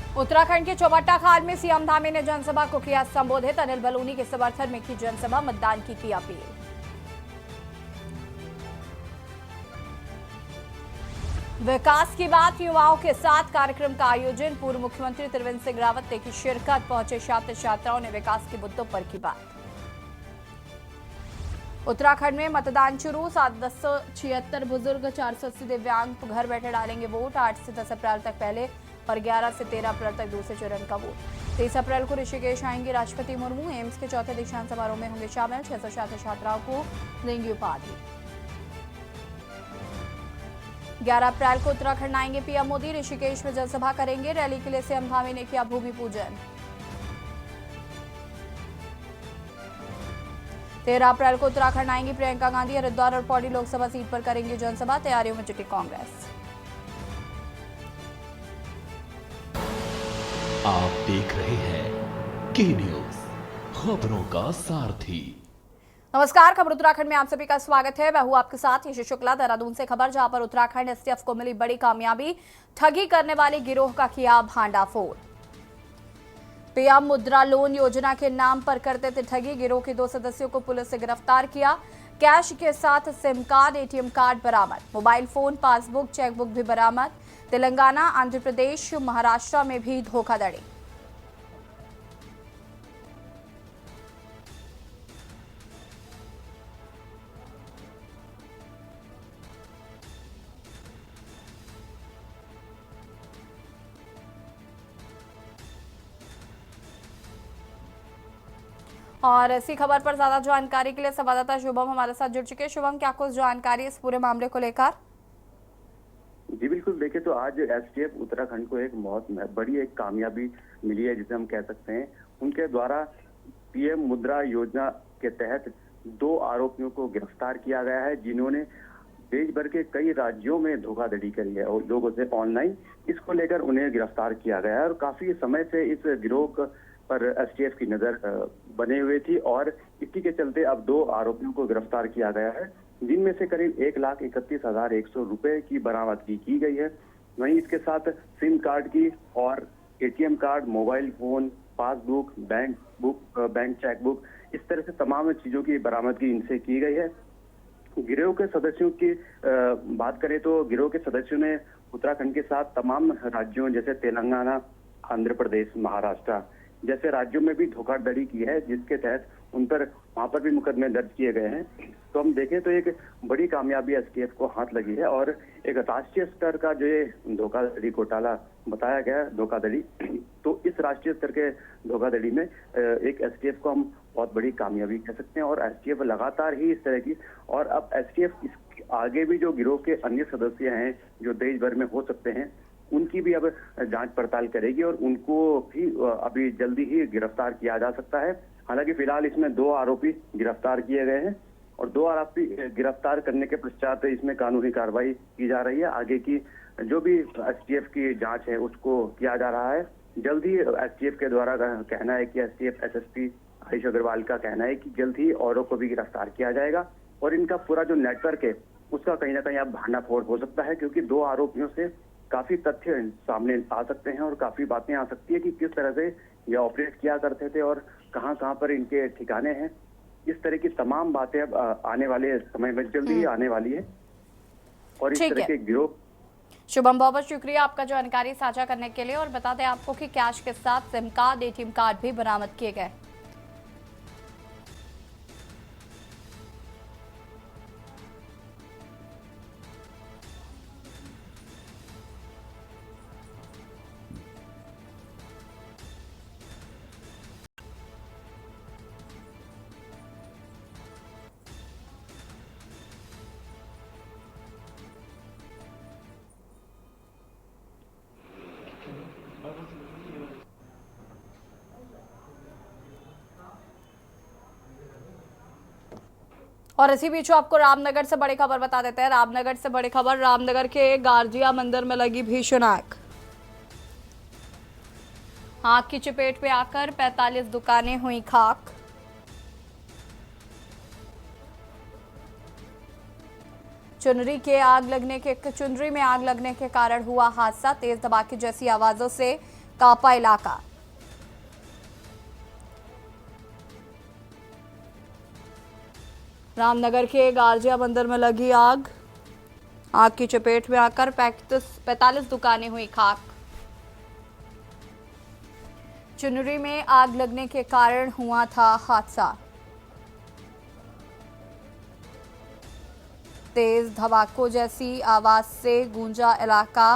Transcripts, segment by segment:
उत्तराखंड के चौबट्टा खाल में सीएम धामी ने जनसभा को किया संबोधित। अनिल बलूनी के समर्थन में की जनसभा, मतदान की अपील। विकास की बात, युवाओं के साथ कार्यक्रम का आयोजन। पूर्व मुख्यमंत्री त्रिवेंद्र सिंह रावत ने की शिरकत। पहुंचे छात्र छात्राओं ने विकास के मुद्दों पर की बात। उत्तराखंड में मतदान शुरू। 776 बुजुर्ग, 480 दिव्यांग घर बैठे डालेंगे वोट। 8 से 10 अप्रैल तक पहले और 11 से 13 अप्रैल तक दूसरे चरण का वोट। 23 अप्रैल को ऋषिकेश आएंगे राष्ट्रपति मुर्मू। एम्स के चौथे दीक्षांत समारोह में होंगे शामिल। 600 छात्र छात्राओं को देंगे उपाधि। 11 अप्रैल को उत्तराखंड आएंगे पीएम मोदी। ऋषिकेश में जनसभा करेंगे। रैली के लिए सीएम धामी ने किया भूमि पूजन। 13 अप्रैल को उत्तराखंड आएंगी प्रियंका गांधी। हरिद्वार और पौड़ी लोकसभा सीट पर करेंगे जनसभा। तैयारियों में जुटी कांग्रेस। आप देख रहे हैं के न्यूज, खबरों का सारथी। नमस्कार, खबर उत्तराखंड में आप सभी का स्वागत है। मैं हूं आपके साथ यश शुक्ला। देहरादून से खबर, जहां पर उत्तराखंड एसटीएफ को मिली बड़ी कामयाबी। ठगी करने वाले गिरोह का किया भांडाफोड़। पीएम मुद्रा लोन योजना के नाम पर करते थे ठगी। गिरोह के 2 सदस्यों को पुलिस ने गिरफ्तार किया। कैश के साथ सिम कार्ड, एटीएम कार्ड बरामद। मोबाइल फोन, पासबुक, चेकबुक भी बरामद। तेलंगाना, आंध्र प्रदेश, महाराष्ट्र में भी धोखाधड़ी। और इसी खबर पर ज्यादा जानकारी के लिए संवाददाता शुभम हमारे साथ जुड़ चुके हैं। शुभम, क्या कुछ जानकारी इस पूरे मामले को लेकर? जी बिल्कुल, देखिए तो आज एसटीएफ उत्तराखंड को एक बहुत बड़ी एक कामयाबी मिली है, जिसे हम कह सकते हैं। उनके द्वारा पीएम मुद्रा योजना के तहत 2 आरोपियों को गिरफ्तार किया गया है, जिन्होंने देश भर के कई राज्यों में धोखाधड़ी करी है और लोगों से ऑनलाइन। इसको लेकर उन्हें गिरफ्तार किया गया है और काफी समय से इस गिरोह पर एसटीएफ की नजर बने हुए थी और इसी के चलते अब 2 आरोपियों को गिरफ्तार किया गया है, जिनमें से करीब 1,31,100 रुपए की बरामदगी की गई है। वहीं इसके साथ सिम कार्ड की और ATM card, mobile phone, passbook, bank chequebook, इस तरह से तमाम चीजों की बरामदगी इनसे की गई है। गिरोह के सदस्यों की बात करें तो गिरोह के सदस्यों ने उत्तराखंड के साथ तमाम राज्यों जैसे तेलंगाना, आंध्र प्रदेश, महाराष्ट्र जैसे राज्यों में भी धोखाधड़ी की है, जिसके तहत उन पर वहां पर भी मुकदमे दर्ज किए गए हैं। तो हम देखें तो एक बड़ी कामयाबी एसटीएफ को हाथ लगी है और एक राष्ट्रीय स्तर का जो ये धोखाधड़ी घोटाला बताया गया धोखाधड़ी, तो इस राष्ट्रीय स्तर के धोखाधड़ी में एक एसटीएफ को हम बहुत बड़ी कामयाबी कह सकते हैं। और एसटीएफ लगातार ही इस तरह की, और अब एसटीएफ इस आगे भी जो गिरोह के अन्य सदस्य हैं जो देश भर में हो सकते हैं, उनकी भी अब जांच पड़ताल करेगी और उनको भी अभी जल्दी ही गिरफ्तार किया जा सकता है। हालांकि फिलहाल इसमें 2 आरोपी गिरफ्तार किए गए हैं और 2 आरोपी गिरफ्तार करने के पश्चात इसमें कानूनी कार्रवाई की जा रही है। आगे की जो भी एसटीएफ की जांच है उसको किया जा रहा है। जल्द ही एसटीएफ के द्वारा कहना है कि एसटीएफ एसएसपी आयुष अग्रवाल का कहना है कि जल्द ही औरों को भी गिरफ्तार किया जाएगा और इनका पूरा जो नेटवर्क है उसका कहीं ना कहीं अब भांडाफोड़ हो सकता है, क्योंकि 2 आरोपियों से काफी तथ्य सामने आ सकते हैं और काफी बातें आ सकती है कि किस तरह से ये ऑपरेट किया करते थे और कहां कहां पर इनके ठिकाने हैं। इस तरह की तमाम बातें अब आने वाले समय में जल्दी ही आने वाली है और इस तरह के गिरोह। शुभम, बहुत बहुत शुक्रिया आपका जानकारी साझा करने के लिए। और बता दें आपको कि कैश के साथ सिम कार्ड, एटीएम कार्ड भी बरामद किए गए। और इसी बीच आपको रामनगर से बड़ी खबर बता देते हैं। रामनगर से बड़ी खबर, रामनगर के गारजिया मंदिर में लगी भीषण आग। आग की चपेट में आकर 45 दुकानें हुई खाक। चुनरी में आग लगने के कारण हुआ हादसा। तेज धमाके जैसी आवाजों से कांपा इलाका। रामनगर के गारजिया मंदिर में लगी आग की चपेट में आकर 45 दुकानें हुई खाक। चुनरी में आग लगने के कारण हुआ था हादसा। तेज धमाकों जैसी आवाज से गूंजा इलाका।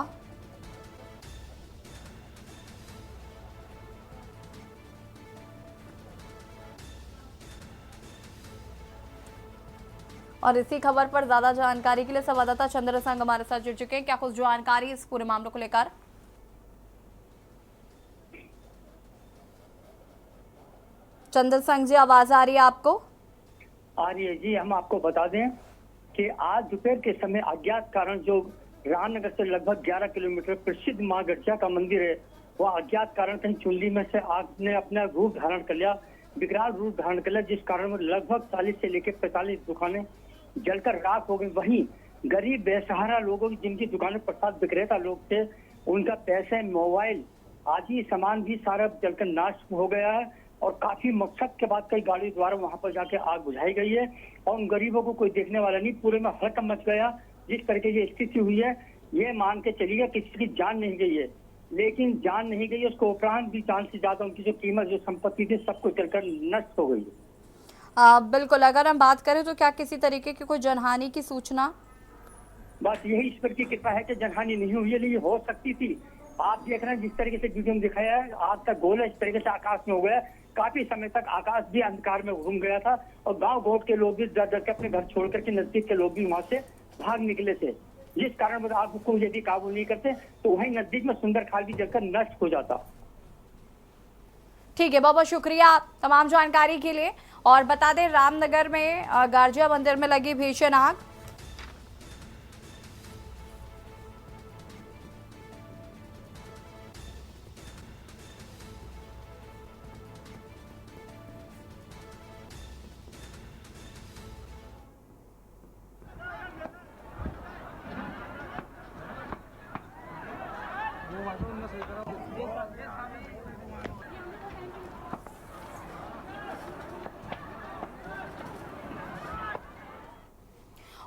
और इसी खबर पर ज्यादा जानकारी के लिए संवाददाता चंद्र संघ हमारे साथ जुड़ चुके हैं। क्या कुछ जानकारी इस पूरे मामले को लेकर? चंद्र संघ जी, आवाज आ रही है आपको? आ रही है जी। हम आपको बता दें कि आज दोपहर के समय अज्ञात कारण जो रामनगर से लगभग 11 किलोमीटर प्रसिद्ध मां गर्जिया का मंदिर है, वह अज्ञात कारण कहीं चुनरी में से आग ने अपना रूप धारण कर लिया, विकराल रूप धारण कर लिया, जिस कारण लगभग 40 से लेकर 45 दुकानें जलकर राख हो गई। वहीं गरीब बेसहारा लोगों की, जिनकी दुकानें प्रसाद विक्रेता लोग थे, उनका पैसे, मोबाइल आदि सामान भी सारा जलकर नाश हो गया है। और काफी मकसद के बाद कई गाड़ी द्वारा वहां पर जाके आग बुझाई गई है और उन गरीबों को कोई देखने वाला नहीं। पूरे में हड़कंप मच गया। जिस तरह की ये स्थिति हुई है, ये मान के चलिए किसी की जान नहीं गई है, लेकिन जान नहीं गई है उसको उपरांत भी जान से ज्यादा उनकी जो कीमत, जो संपत्ति थी, सब कुछ जलकर नष्ट हो गई है। बिल्कुल। अगर हम बात करें तो क्या किसी तरीके की कोई जनहानि की सूचना? बस यही ईश्वर की कृपा है कि जनहानि नहीं हुई है, लेकिन हो सकती थी। आप देख रहे हैं जिस तरीके से वीडियो में दिखाया है, आग का गोला इस तरीके से आकाश में हो गया। काफी समय तक आकाश भी अंधकार में घूम गया था और गांव गोट के लोग भी डर डर के अपने घर छोड़ करके नजदीक के लोग भी वहां से भाग निकले थे, जिस कारण आग को यदि काबू नहीं करते तो वहीं नजदीक में सुंदर खाल भी जलकर नष्ट हो जाता। ठीक है, बहुत बहुत शुक्रिया तमाम जानकारी के लिए। और बता दें, रामनगर में गारजिया मंदिर में लगी भीषण आग।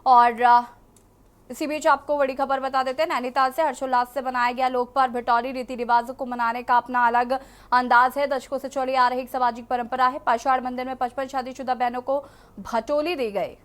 और इसी बीच आपको बड़ी खबर बता देते हैं। नैनीताल से हर्षोल्लास से मनाया गया लोक पर्व भटौली। रीति रिवाजों को मनाने का अपना अलग अंदाज है। दशकों से चली आ रही एक सामाजिक परंपरा है। पाषाण मंदिर में 55 शादीशुदा बहनों को भटोली दी गई।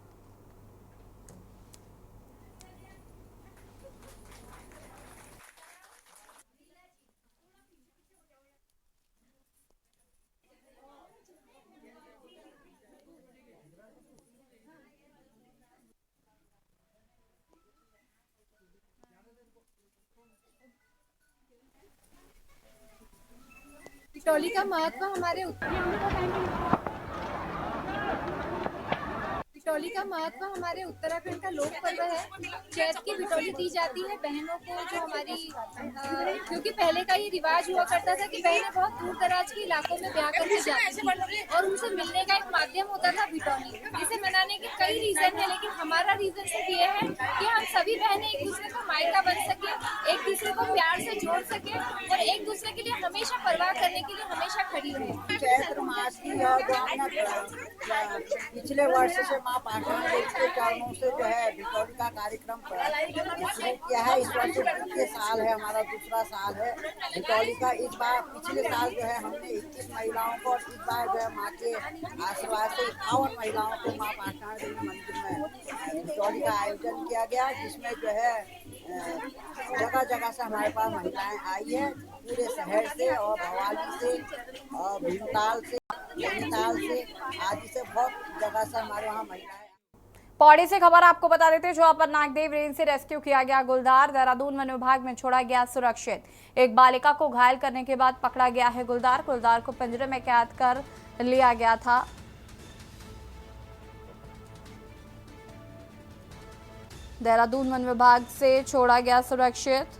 भटोली का महत्व हमारे उत्तराखंड का लोक पर्व है। चैत की भटोली दी जाती है बहनों को, जो हमारी क्योंकि पहले का ये रिवाज हुआ करता था कि बहनें बहुत दूर दराज के इलाकों में ब्याह करके जाती थी और उनसे मिलने का एक माध्यम होता था भटोली। इसे मनाने के कई रीजन है, लेकिन हमारा रीजन सिर्फ ये है कि हम सभी बहनें एक दूसरे को मायका बन सके, एक दूसरे को प्यार से जोड़ सके और एक दूसरे के लिए हमेशा परवाह करने के लिए हमेशा खड़ी रहे। चैत्र मास की जो पिछले वर्ष से माँ पाषाण देवी के चरणों से जो है भटोली का कार्यक्रम शुरू किया है। इस वर्ष द्वितीय साल है, हमारा दूसरा साल है भटोली का। इस बार पिछले साल जो है हमने 21 महिलाओं को और इस बार जो है माँ के आशीर्वाद से 51 महिलाओं को माँ पाषाण देवी मंदिर में भटोली का आयोजन किया गया, जिसमें जो है जगह जगह से हमारे पास महिलाएं आई है, पूरे शहर से और भवाली से और भीमताल से, नैनीताल से आदि से बहुत जगह से हमारे वहाँ महिलाएं। पौड़ी से खबर आपको बता देते हैं, जहां पर नागदेव रेंज से रेस्क्यू किया गया गुलदार। देहरादून वन विभाग में छोड़ा गया सुरक्षित। एक बालिका को घायल करने के बाद पकड़ा गया है गुलदार। गुलदार को पिंजरे में कैद कर लिया गया था। देहरादून वन विभाग से छोड़ा गया सुरक्षित।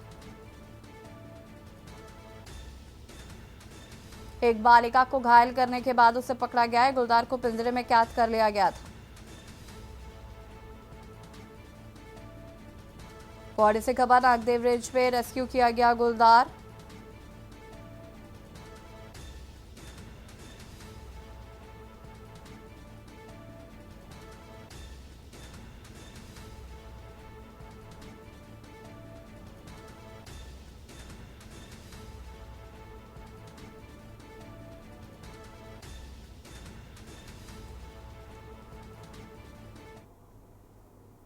एक बालिका को घायल करने के बाद उसे पकड़ा गया है। गुलदार को पिंजरे में कैद कर लिया गया था। पौड़ी से खबर, नागदेव रिज पे रेस्क्यू किया गया गुलदार।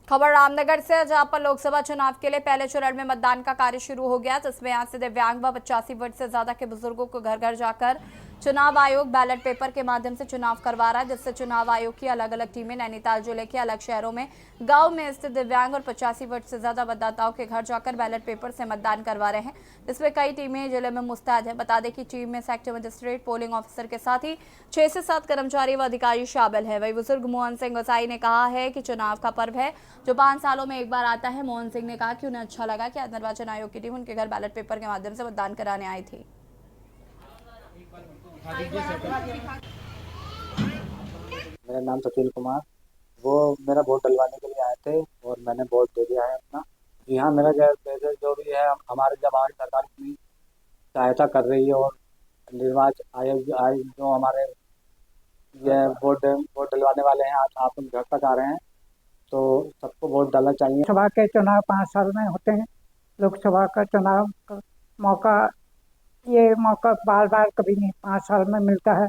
खबर रामनगर से, जहां पर लोकसभा चुनाव के लिए पहले चरण में मतदान का कार्य शुरू हो गया, जिसमें आज से दिव्यांग व 85 वर्ष से ज्यादा के बुजुर्गों को घर घर जाकर चुनाव आयोग बैलेट पेपर के माध्यम से चुनाव करवा रहा है, जिससे चुनाव आयोग की अलग अलग टीमें नैनीताल जिले के अलग शहरों में गांव में स्थित दिव्यांग और 85 वर्ष से ज्यादा मतदाताओं के घर जाकर बैलेट पेपर से मतदान करवा रहे हैं, जिसमें कई टीमें जिले में मुस्तैद है। बता दें कि टीम में सेक्टर मजिस्ट्रेट, पोलिंग ऑफिसर के साथ ही 6 से 7 कर्मचारी व अधिकारी शामिल है। वही बुजुर्ग मोहन सिंह गोसाई ने कहा है कि चुनाव का पर्व है जो 5 सालों में एक बार आता है। मोहन सिंह ने कहा कि उन्हें अच्छा लगा कि आज निर्वाचन आयोग की टीम उनके घर बैलेट पेपर के माध्यम से मतदान कराने आई थी। मेरा नाम सतील कुमार, वो मेरा वोट डलवाने के लिए आए थे और मैंने वोट दे दिया है अपना। जी हाँ, मेरा जो भी है, हमारे जब हमारी सरकार इतनी सहायता कर रही है और निर्वाचन आयोग जो हमारे ये वोट डलवाने वाले हैं, आज आप घर तक आ रहे हैं, तो सबको वोट डालना चाहिए। लोकसभा के चुनाव 5 साल में होते हैं। लोकसभा का चुनाव का मौका बार बार कभी नहीं 5 साल में मिलता है।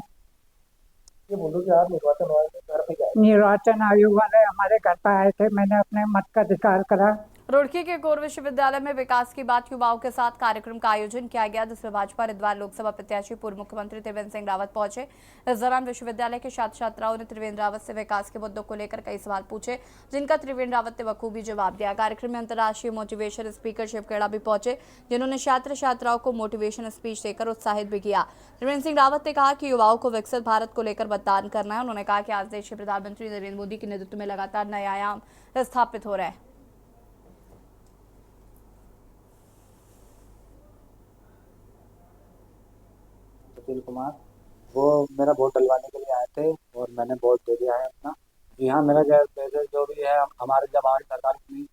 ये बोलो कि आप निर्वाचन आयोग के घर पे गए? निर्वाचन आयोग वाले हमारे घर पर आए थे, मैंने अपने मत का अधिकार करा। रुड़की के कोर विश्वविद्यालय में विकास की बात युवाओं के साथ कार्यक्रम का आयोजन किया गया, जिसमें भाजपा हरिद्वार लोकसभा प्रत्याशी पूर्व मुख्यमंत्री त्रिवेंद्र सिंह रावत पहुंचे। इस दौरान विश्वविद्यालय के छात्र छात्राओं ने त्रिवेंद्र रावत से विकास के मुद्दों को लेकर कई सवाल पूछे, जिनका त्रिवेंद्र रावत ने बखूबी जवाब दिया। कार्यक्रम में अंतर्राष्ट्रीय मोटिवेशन स्पीकर शिवखेड़ा भी पहुंचे, जिन्होंने छात्र छात्राओं को मोटिवेशन स्पीच देकर उत्साहित भी किया। त्रिवेंद्र सिंह रावत ने कहा कि युवाओं को विकसित भारत को लेकर मतदान करना है। उन्होंने कहा कि आज देश के प्रधानमंत्री नरेंद्र मोदी के नेतृत्व में लगातार नए आयाम स्थापित हो रहे हैं। सतील कुमार, वो मेरा वोट डलवाने के लिए आए थे और मैंने वोट दे दिया है अपना। जी हाँ, मेरा जो भी है, हमारे जब हमारी सरकार इतनी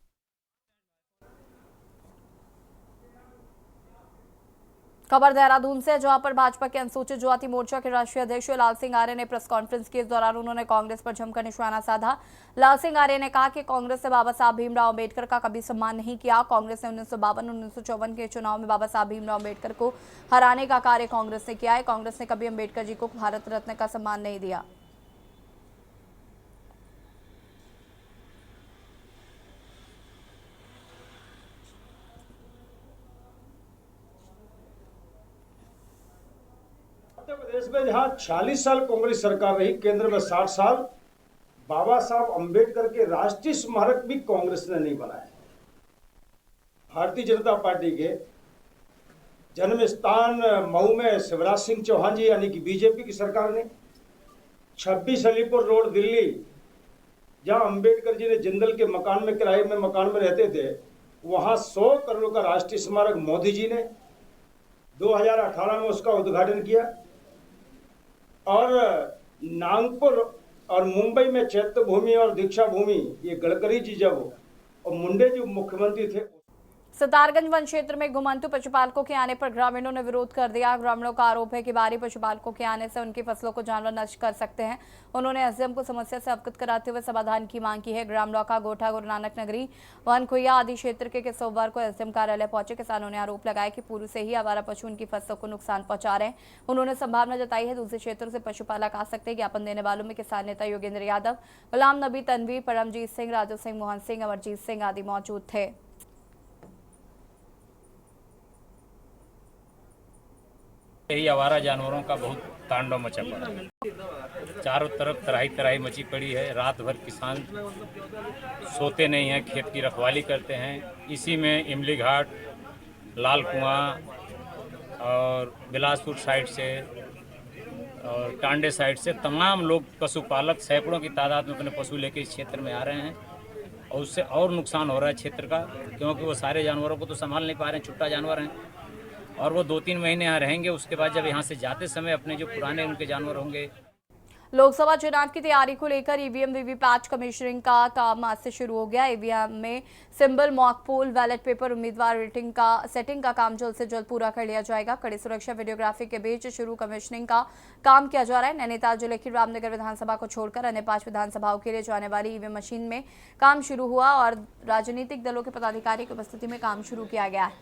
खबर देहरादून से, जहां पर भाजपा के अनुसूचित जाति मोर्चा के राष्ट्रीय अध्यक्ष लाल सिंह आर्य ने प्रेस कॉन्फ्रेंस की। इस दौरान उन्होंने कांग्रेस पर जमकर निशाना साधा। लाल सिंह आर्य ने कहा कि कांग्रेस ने बाबा साहब भीमराव अम्बेडकर का कभी सम्मान नहीं किया। कांग्रेस ने 1952-1954 के चुनाव में बाबा साहब भीमराव अम्बेडकर को हराने का कार्य कांग्रेस ने किया है। कांग्रेस ने कभी अम्बेडकर जी को भारत रत्न का सम्मान नहीं दिया। मध्य प्रदेश में जहां 40 साल कांग्रेस सरकार रही, केंद्र में 60 साल, बाबा साहब अंबेडकर के राष्ट्रीय स्मारक भी कांग्रेस ने नहीं बनाए। भारतीय जनता पार्टी के जन्म स्थान मऊ में शिवराज सिंह चौहान जी यानी कि बीजेपी की सरकार ने 26 अलीपुर रोड दिल्ली, जहां अंबेडकर जी ने जिंदल के मकान में किराए में मकान में रहते थे, वहां 100 करोड़ का राष्ट्रीय स्मारक मोदी जी ने 2018 में उसका उद्घाटन किया। और नागपुर और मुंबई में चैत्य भूमि और दीक्षा भूमि, ये गडकरी जी जब और मुंडे जी मुख्यमंत्री थे। सितारगंज वन क्षेत्र में घुमंतु पशुपालकों के आने पर ग्रामीणों ने विरोध कर दिया। ग्रामीणों का आरोप है कि बाहरी पशुपालकों के आने से उनकी फसलों को जानवर नष्ट कर सकते हैं। उन्होंने एसडीएम को समस्या से अवगत कराते हुए समाधान की मांग की है। ग्रामलौका, गोठा, गुरु नानक नगरी, वन खुइया आदि क्षेत्र के सोमवार को एसडीएम कार्यालय पहुंचे किसानों ने आरोप लगाया कि पूर्व से ही आवारा पशु उनकी फसलों को नुकसान पहुंचा रहे हैं। उन्होंने संभावना जताई है दूसरे क्षेत्रों से पशुपालक आ सकते हैं। ज्ञापन देने वालों में किसान नेता योगेंद्र यादव, गुलाम नबी तनवीर, परमजीत सिंह, राजू सिंह, मोहन सिंह, अमरजीत सिंह आदि मौजूद थे। यही आवारा जानवरों का बहुत तांडव मचा पड़ा है। चारों तरफ तराही तराही मची पड़ी है। रात भर किसान सोते नहीं हैं, खेत की रखवाली करते हैं। इसी में इमली घाट, लाल कुआं और बिलासपुर साइड से और टांडे साइड से तमाम लोग पशुपालक सैकड़ों की तादाद में अपने पशु लेके इस क्षेत्र में आ रहे हैं और उससे और नुकसान हो रहा है क्षेत्र का, क्योंकि वो सारे जानवरों को तो संभाल नहीं पा रहे हैं, छुट्टा जानवर हैं और वो 2-3 महीने यहाँ रहेंगे। उसके बाद जब यहाँ से जाते समय अपने जो पुराने उनके जानवर होंगे। लोकसभा चुनाव की तैयारी को लेकर ईवीएम वीवीपैट कमीशनिंग का काम आज से शुरू हो गया। ईवीएम में symbol, mock poll, ballot paper, उम्मीदवार सेटिंग का काम जल्द से जल्द पूरा कर लिया जाएगा। कड़ी सुरक्षा वीडियोग्राफी के बीच शुरू कमीशनिंग का काम किया जा रहा है। नैनीताल जिले की रामनगर विधानसभा को छोड़कर अन्य 5 विधानसभाओं के लिए जाने वाली ईवीएम मशीन में काम शुरू हुआ और राजनीतिक दलों के पदाधिकारी की उपस्थिति में काम शुरू किया गया है।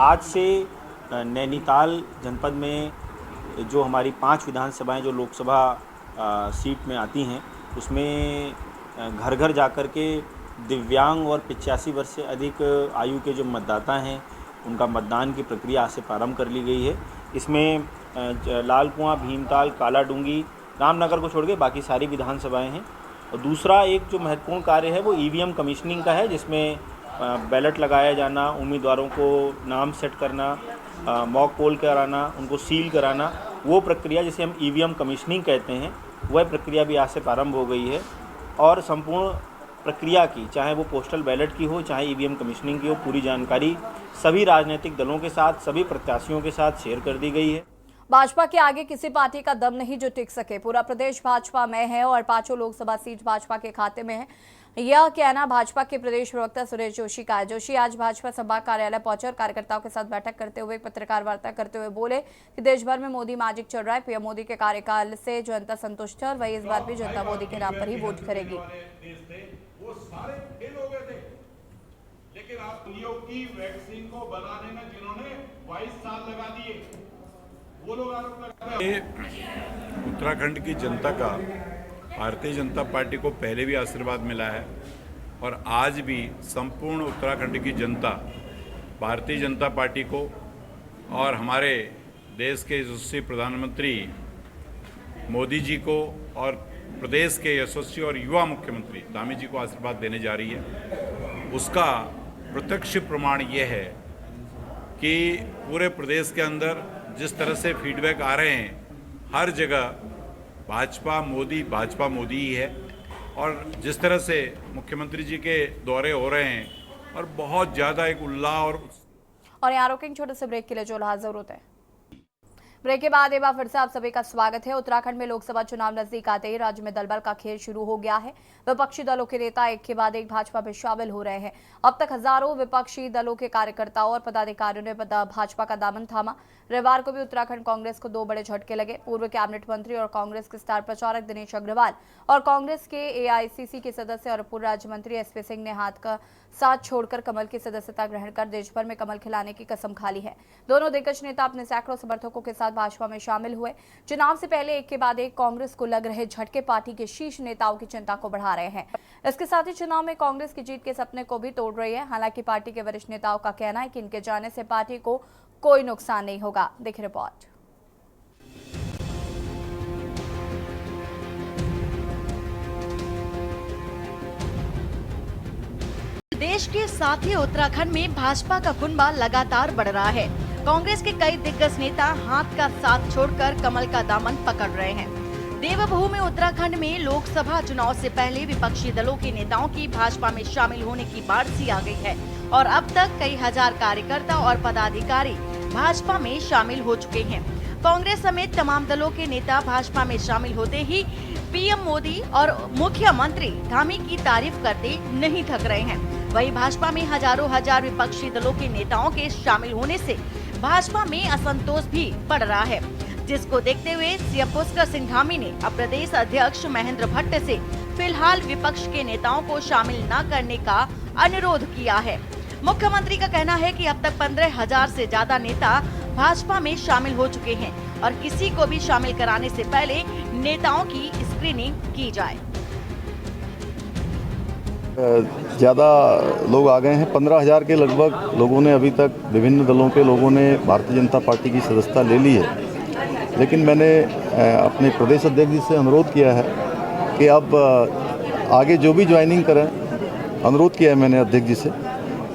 आज से नैनीताल जनपद में जो हमारी 5 विधानसभाएं जो लोकसभा सीट में आती हैं, उसमें घर घर जाकर के दिव्यांग और 85 वर्ष से अधिक आयु के जो मतदाता हैं उनका मतदान की प्रक्रिया आज से प्रारंभ कर ली गई है। इसमें लालकुआं, भीमताल, कालाडूंगी, रामनगर को छोड़ के बाकी सारी विधानसभाएं हैं। और दूसरा एक जो महत्वपूर्ण कार्य है वो ईवीएम कमीशनिंग का है, जिसमें बैलेट लगाया जाना, उम्मीदवारों को नाम सेट करना, मॉक पोल कराना, उनको सील कराना, वो प्रक्रिया जिसे हम ईवीएम कमीशनिंग कहते हैं, वह प्रक्रिया भी आज से प्रारंभ हो गई है। और संपूर्ण प्रक्रिया की, चाहे वो पोस्टल बैलेट की हो, चाहे ईवीएम कमीशनिंग की हो, पूरी जानकारी सभी राजनीतिक दलों के साथ, सभी प्रत्याशियों के साथ शेयर कर दी गई है। भाजपा के आगे किसी पार्टी का दम नहीं जो टिक सके। पूरा प्रदेश भाजपा में है और 5 लोकसभा सीट भाजपा के खाते में है, यह कहना भाजपा के प्रदेश प्रवक्ता सुरेश जोशी का है। जोशी आज भाजपा संभाग कार्यालय पहुंचे और कार्यकर्ताओं के साथ बैठक करते हुए पत्रकार वार्ता करते हुए बोले कि देश भर में मोदी मैजिक चल रहा है। पीएम मोदी के कार्यकाल से जनता संतुष्ट है और वही इस बार भी जनता मोदी के नाम पर ही वोट करेगी। वो सारे फेल हो गए थे, लेकिन आप पोलियो की वैक्सीन को बनाने में जिन्होंने 22 साल लगा दिए, वो लोग आरोप लगा रहे हैं। उत्तराखंड की जनता का भारतीय जनता पार्टी को पहले भी आशीर्वाद मिला है और आज भी संपूर्ण उत्तराखंड की जनता भारतीय जनता पार्टी को और हमारे देश के यशस्वी प्रधानमंत्री मोदी जी को और प्रदेश के यशस्वी और युवा मुख्यमंत्री धामी जी को आशीर्वाद देने जा रही है। उसका प्रत्यक्ष प्रमाण ये है कि पूरे प्रदेश के अंदर जिस तरह से फीडबैक आ रहे हैं, हर जगह भाजपा मोदी ही है। और जिस तरह से मुख्यमंत्री जी के दौरे हो रहे हैं और बहुत ज़्यादा एक उल्लाह और यहाँ रोकेंगे छोटे से ब्रेक के लिए जो लाजर होता है। ब्रेक के बाद एक बार फिर से आप सभी का स्वागत है। उत्तराखंड में लोकसभा चुनाव नजदीक आते ही राज्य में दलबल का खेल शुरू हो गया है। विपक्षी दलों के नेता एक के बाद एक भाजपा में शामिल हो रहे हैं। अब तक हजारों विपक्षी दलों के कार्यकर्ताओं और पदाधिकारियों ने भाजपा का दामन थामा। रविवार को भी उत्तराखंड कांग्रेस को 2 बड़े झटके लगे। पूर्व कैबिनेट मंत्री और कांग्रेस के स्टार प्रचारक दिनेश अग्रवाल और कांग्रेस के एआईसीसी के सदस्य और पूर्व राज्य मंत्री एसपी सिंह ने हाथ का साथ छोड़कर कमल की सदस्यता ग्रहण कर देश भर में कमल खिलाने की कसम खा ली है। दोनों दिग्गज नेता अपने सैकड़ों समर्थकों के साथ भाजपा में शामिल हुए। चुनाव से पहले एक के बाद एक कांग्रेस को लग रहे झटके पार्टी के शीर्ष नेताओं की चिंता को बढ़ा रहे हैं। इसके साथ ही चुनाव में कांग्रेस की जीत के सपने को भी तोड़ रही है। हालांकि पार्टी के वरिष्ठ नेताओं का कहना है कि इनके जाने से पार्टी को कोई नुकसान नहीं होगा। देखिए रिपोर्ट। देश के साथ ही उत्तराखंड में भाजपा का कुनबा लगातार बढ़ रहा है। कांग्रेस के कई दिग्गज नेता हाथ का साथ छोड़कर कमल का दामन पकड़ रहे हैं। देवभूमि उत्तराखंड में लोकसभा चुनाव से पहले विपक्षी दलों के नेताओं की भाजपा में शामिल होने की बाढ़ सी आ गई है और अब तक कई हजार कार्यकर्ता और पदाधिकारी भाजपा में शामिल हो चुके हैं। कांग्रेस समेत तमाम दलों के नेता भाजपा में शामिल होते ही पीएम मोदी और मुख्यमंत्री धामी की तारीफ करते नहीं थक रहे हैं। वहीं भाजपा में हजारों विपक्षी दलों के नेताओं के शामिल होने से भाजपा में असंतोष भी बढ़ रहा है, जिसको देखते हुए सीएम पुष्कर सिंह धामी ने अब प्रदेश अध्यक्ष महेंद्र भट्ट से फिलहाल विपक्ष के नेताओं को शामिल न करने का अनुरोध किया है। मुख्यमंत्री का कहना है कि अब तक 15,000 से ज्यादा नेता भाजपा में शामिल हो चुके हैं और किसी को भी शामिल कराने से पहले नेताओं की स्क्रीनिंग की जाए। ज़्यादा लोग आ गए हैं, 15,000 के लगभग लोगों ने अभी तक विभिन्न दलों के लोगों ने भारतीय जनता पार्टी की सदस्यता ले ली है। लेकिन मैंने अपने प्रदेश अध्यक्ष जी से अनुरोध किया है कि अब आगे जो भी ज्वाइनिंग करें, अनुरोध किया है मैंने अध्यक्ष जी से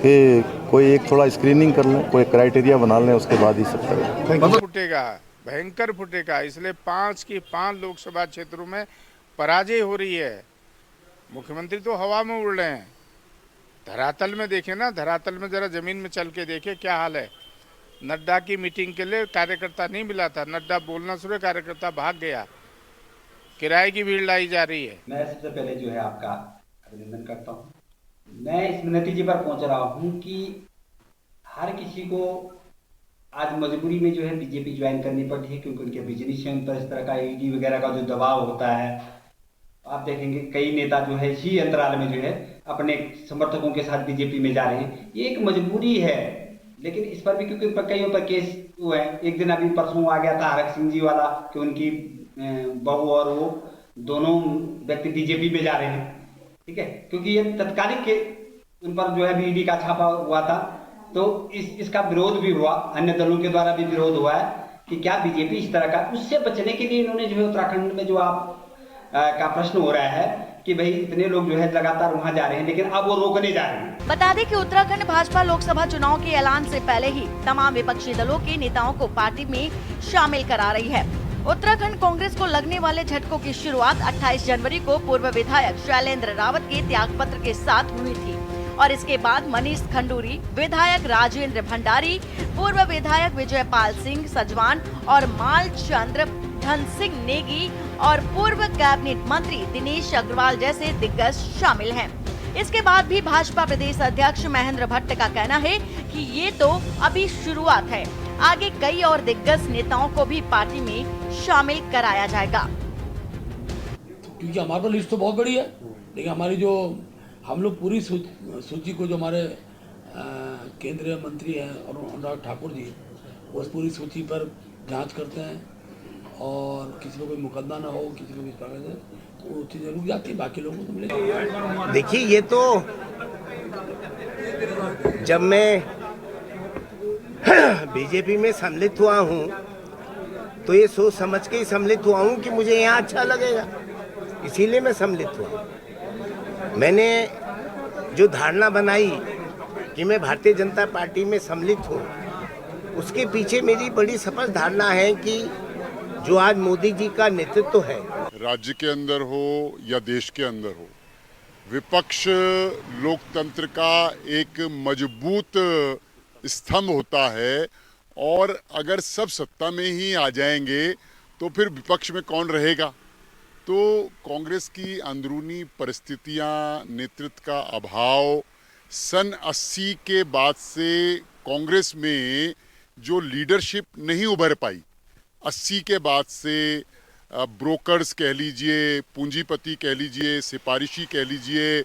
कि कोई एक थोड़ा स्क्रीनिंग कर लें, कोई क्राइटेरिया बना लें, उसके बाद ही सब करें। फुटेगा, भयंकर फुटेगा, इसलिए 5 की 5 लोकसभा क्षेत्रों में पराजय हो रही है। मुख्यमंत्री तो हवा में उड़ रहे हैं। धरातल में देखें ना, धरातल में जरा जमीन में चल के देखें क्या हाल है। नड्डा की मीटिंग के लिए कार्यकर्ता नहीं मिला था। नड्डा बोलना शुरू, कार्यकर्ता भाग गया, किराए की भीड़ लाई जा रही है। मैं सबसे पहले जो है आपका अभिनंदन करता हूँ। मैं इस नतीजे पर पहुंच रहा हूँ कि हर किसी को आज मजबूरी में जो है बीजेपी ज्वाइन करनी पड़ी है, क्योंकि उनके बिजनेस से उन पर इस तरह का ईडी वगैरह का जो दबाव होता है। आप देखेंगे कई नेता जो है इसी अंतराल में जो है अपने समर्थकों के साथ बीजेपी में जा रहे हैं। ये एक मजबूरी है, लेकिन इस पर भी क्योंकि कईयों पर केस हुए हैं। एक दिन अभी परसों आ गया था हरक सिंह जी वाला कि उनकी बहू और वो दोनों व्यक्ति बीजेपी में जा रहे हैं, ठीक है, क्योंकि ये तत्कालिक के उन पर जो है ईडी का छापा हुआ था। तो इसका विरोध भी हुआ, अन्य दलों के द्वारा भी विरोध हुआ है कि क्या बीजेपी इस तरह का। उससे बचने के लिए इन्होंने जो है उत्तराखंड में जो आप का प्रश्न हो रहा है कि भाई इतने लोग जो है लगातार वहां जा रहे हैं, लेकिन अब वो रोकने जा रहे हैं। बता दें कि उत्तराखंड भाजपा लोकसभा चुनाव के ऐलान से पहले ही तमाम विपक्षी दलों के नेताओं को पार्टी में शामिल करा रही है। उत्तराखंड कांग्रेस को लगने वाले झटकों की शुरुआत 28 जनवरी को पूर्व विधायक शैलेंद्र रावत के त्यागपत्र के साथ हुई थी और इसके बाद मनीष खंडूरी, विधायक राजेंद्र भंडारी, पूर्व विधायक विजयपाल सिंह सजवान और मालचंद्र धन सिंह नेगी और पूर्व कैबिनेट मंत्री दिनेश अग्रवाल जैसे दिग्गज शामिल हैं। इसके बाद भी भाजपा प्रदेश अध्यक्ष महेंद्र भट्ट का कहना है कि ये तो अभी शुरुआत है, आगे कई और दिग्गज नेताओं को भी पार्टी में शामिल कराया जाएगा। क्योंकि हमारे लिस्ट तो बहुत बड़ी है, लेकिन हमारी जो हम लोग पूरी सूची को जो हमारे केंद्रीय मंत्री हैं और अनुराग ठाकुर जी उस पूरी सूची पर जांच करते हैं और किसी को कोई मुकदमा ना हो, किसी को भी तो वो चीज़ें रुक जाती है, बाकी लोगों को तो मिलेगा। देखिए, ये तो जब मैं बीजेपी में सम्मिलित हुआ हूँ तो ये सोच समझ के ही सम्मिलित हुआ हूँ कि मुझे यहाँ अच्छा लगेगा, इसीलिए मैं सम्मिलित हुआ। मैंने जो धारणा बनाई कि मैं भारतीय जनता पार्टी में सम्मिलित हूँ, उसके पीछे मेरी बड़ी स्पष्ट धारणा है कि जो आज मोदी जी का नेतृत्व है, राज्य के अंदर हो या देश के अंदर हो, विपक्ष लोकतंत्र का एक मजबूत स्तंभ होता है और अगर सब सत्ता में ही आ जाएंगे तो फिर विपक्ष में कौन रहेगा। तो कांग्रेस की अंदरूनी परिस्थितियां, नेतृत्व का अभाव, सन 80 के बाद से कांग्रेस में जो लीडरशिप नहीं उभर पाई, 80 के बाद से ब्रोकर्स कह लीजिए, पूंजीपति कह लीजिए, सिफारिशी कह लीजिए,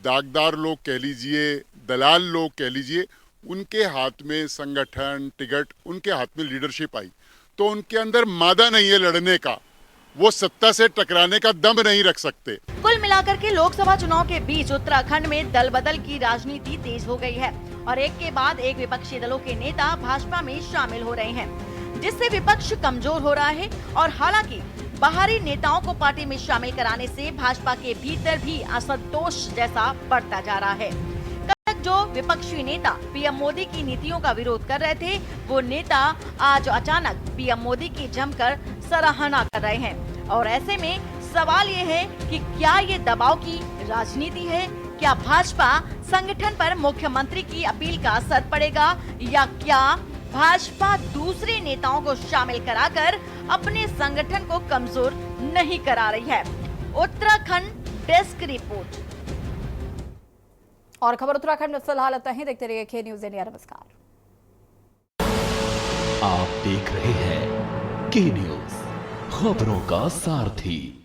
दागदार लोग कह लीजिए, दलाल लोग कह लीजिए, उनके हाथ में संगठन, टिकट, उनके हाथ में लीडरशिप आई तो उनके अंदर मादा नहीं है लड़ने का, वो सत्ता से टकराने का दम नहीं रख सकते। कुल मिलाकर के लोकसभा चुनाव के बीच उत्तराखंड में दल बदल की राजनीति तेज हो गई है और एक के बाद एक विपक्षी दलों के नेता भाजपा में शामिल हो रहे हैं, जिससे विपक्ष कमजोर हो रहा है। और हालांकि बाहरी नेताओं को पार्टी में शामिल कराने से भाजपा के भीतर भी असंतोष जैसा बढ़ता जा रहा है। कल तक जो विपक्षी नेता पीएम मोदी की नीतियों का विरोध कर रहे थे, वो नेता आज अचानक पीएम मोदी की जमकर सराहना कर रहे हैं। और ऐसे में सवाल ये है कि क्या ये दबाव की राजनीति है? क्या भाजपा संगठन पर मुख्यमंत्री की अपील का असर पड़ेगा या क्या भाजपा दूसरे नेताओं को शामिल कराकर अपने संगठन को कमजोर नहीं करा रही है? Uttarakhand desk report. और खबर उत्तराखंड में फिलहाल इतना ही। देखते रहिए के न्यूज़ इंडिया। नमस्कार। आप देख रहे हैं के न्यूज़, खबरों का सारथी।